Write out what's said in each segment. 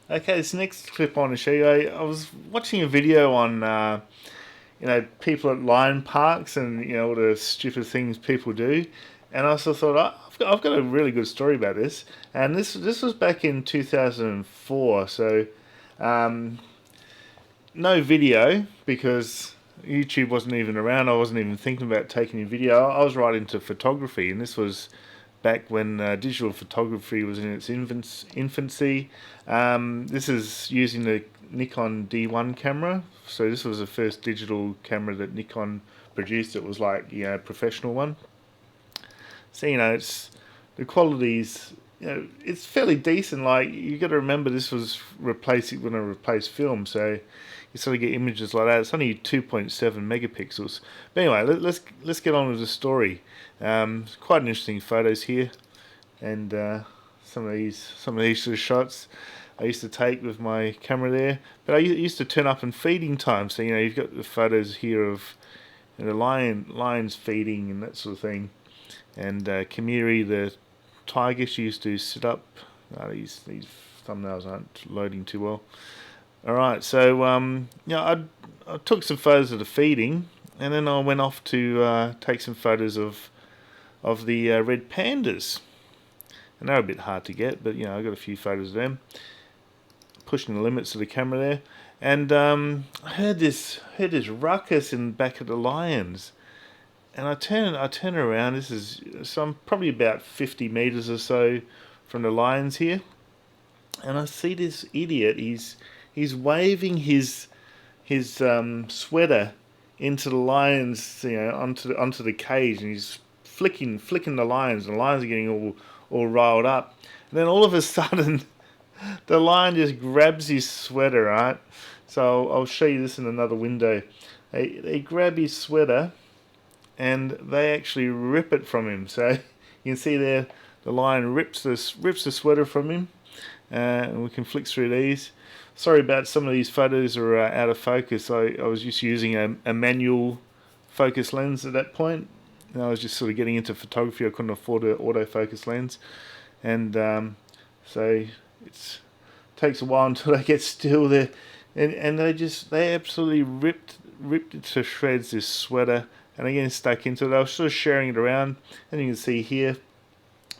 Okay, this next clip I want to show you, I was watching a video on, people at lion parks and, all the stupid things people do. And I also thought, I've got a really good story about this. And this was back in 2004, so um, no video because YouTube wasn't even around. I wasn't even thinking about taking a video. I was right into photography, and this was back when digital photography was in its infancy. This is using the Nikon D1 camera. So this was the first digital camera that Nikon produced. It was like a professional one. So it's the quality's it's fairly decent. Like you got to remember, this was replacing when I replaced film, so you sort of get images like that. It's only 2.7 megapixels. But anyway, let's get on with the story. Quite an interesting photos here, and some of these sort of shots I used to take with my camera there. But I used to turn up in feeding time, so you've got the photos here of the lions feeding and that sort of thing. And Kamiri, the tiger, she used to sit up. These thumbnails aren't loading too well. All right, so I took some photos of the feeding, and then I went off to take some photos of the red pandas, and they're a bit hard to get, but I got a few photos of them. Pushing the limits of the camera there, and I heard this ruckus in the back of the lions. And I turn around. This is some probably about 50 meters or so from the lions here, and I see this idiot. He's waving his sweater into the lions, onto the cage, and he's flicking the lions. And the lions are getting all riled up. And then all of a sudden, the lion just grabs his sweater. Right, so I'll show you this in another window. They grab his sweater and they actually rip it from him. So you can see there the lion rips the sweater from him, and we can flick through these. Sorry about some of these photos are out of focus. I was just using a manual focus lens at that point. And I was just sort of getting into photography. I couldn't afford an autofocus lens, and so it takes a while until they get still there, and they absolutely ripped it to shreds, this sweater, and again stuck into it. They were sort of sharing it around, and you can see here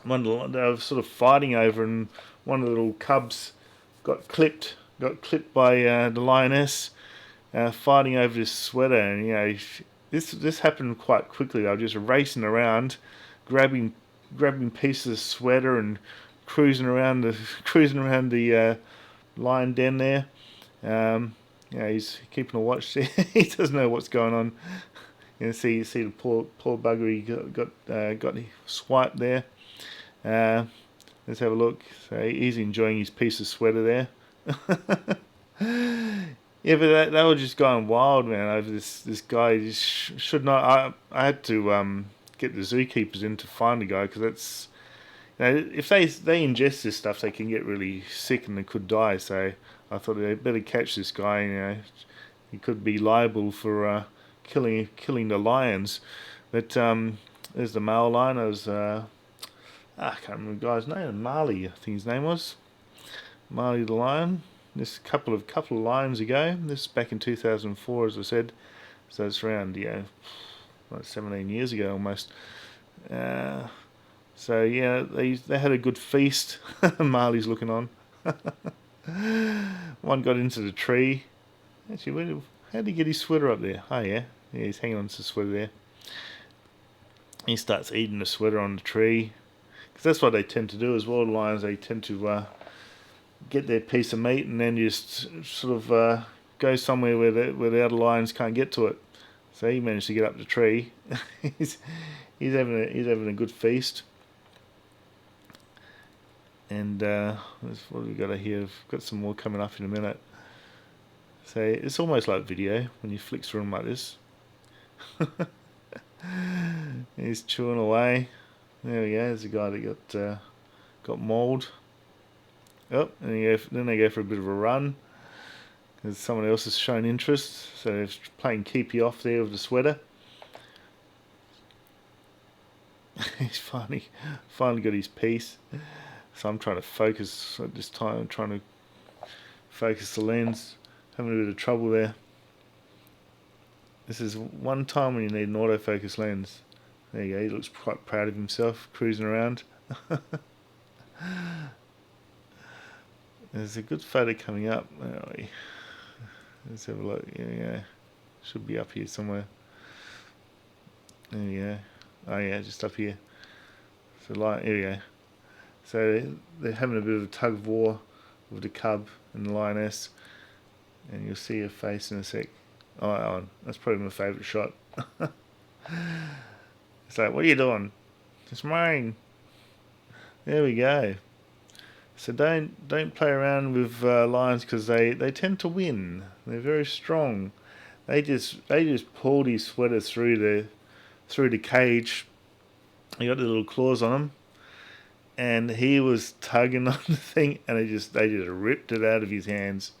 they were sort of fighting over, and one of the little cubs got clipped by the lioness, fighting over this sweater. And this happened quite quickly. They were just racing around, grabbing pieces of sweater and cruising around the lion den there. He's keeping a watch there. He doesn't know what's going on. See the poor bugger. He got swiped there. Let's have a look. So he's enjoying his piece of sweater there. Yeah, but they were just going wild, man, over this guy. He should not. I had to get the zookeepers in to find the guy, because that's if they ingest this stuff, they can get really sick and they could die. So I thought they'd better catch this guy. He could be liable for killing the lions. But there's the male lion. I can't remember the guy's name. Marley, I think his name was Marley the lion. This couple of lions ago. This is back in 2004, as I said. So it's around like 17 years ago almost. So yeah, they had a good feast. Marley's looking on. One got into the tree. Actually, how did he get his sweater up there? Oh yeah, he's hanging on to the sweater there. He starts eating the sweater on the tree, because that's what they tend to do as well. The lions, they tend to get their piece of meat and then just sort of go somewhere where the other lions can't get to it. So he managed to get up the tree. he's having a good feast. And what have we got here? We've got some more coming up in a minute. So it's almost like video when you flick through them like this. He's chewing away. There we go. There's a guy that got mauled. Oh, and then they go for a bit of a run, because someone else has shown interest. So they're playing keep you off there with the sweater. He's finally got his piece. So I'm trying to focus at this time. I'm trying to focus the lens. Having a bit of trouble there. This is one time when you need an autofocus lens. There you go, he looks quite proud of himself, cruising around. There's a good photo coming up. Where are we? Let's have a look. Here we go. Should be up here somewhere. There we go. Oh yeah, just up here. So here we go. So they're having a bit of a tug of war with the cub and the lioness, and you'll see her face in a sec. Oh, that's probably my favourite shot. It's like, what are you doing? It's mine. There we go. So don't play around with lions, because they tend to win. They're very strong. They just pulled his sweater through the cage. He got the little claws on him, and he was tugging on the thing, and they just ripped it out of his hands,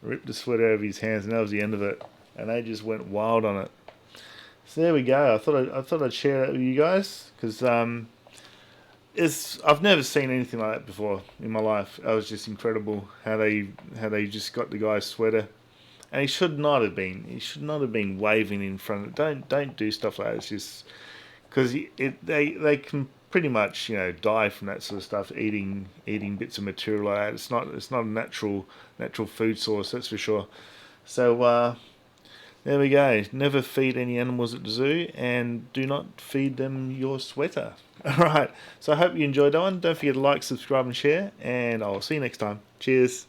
ripped the sweater out of his hands, and that was the end of it. And they just went wild on it. So there we go. I thought I'd share that with you guys, because I've never seen anything like that before in my life. It was just incredible how they just got the guy's sweater, and he should not have been. He should not have been waving in front of. Don't do stuff like that. It's just because they can pretty much die from that sort of stuff. Eating bits of material like that. It's not a natural food source. That's for sure. So there we go. Never feed any animals at the zoo, and do not feed them your sweater. Alright, so I hope you enjoyed that one. Don't forget to like, subscribe and share, and I'll see you next time. Cheers.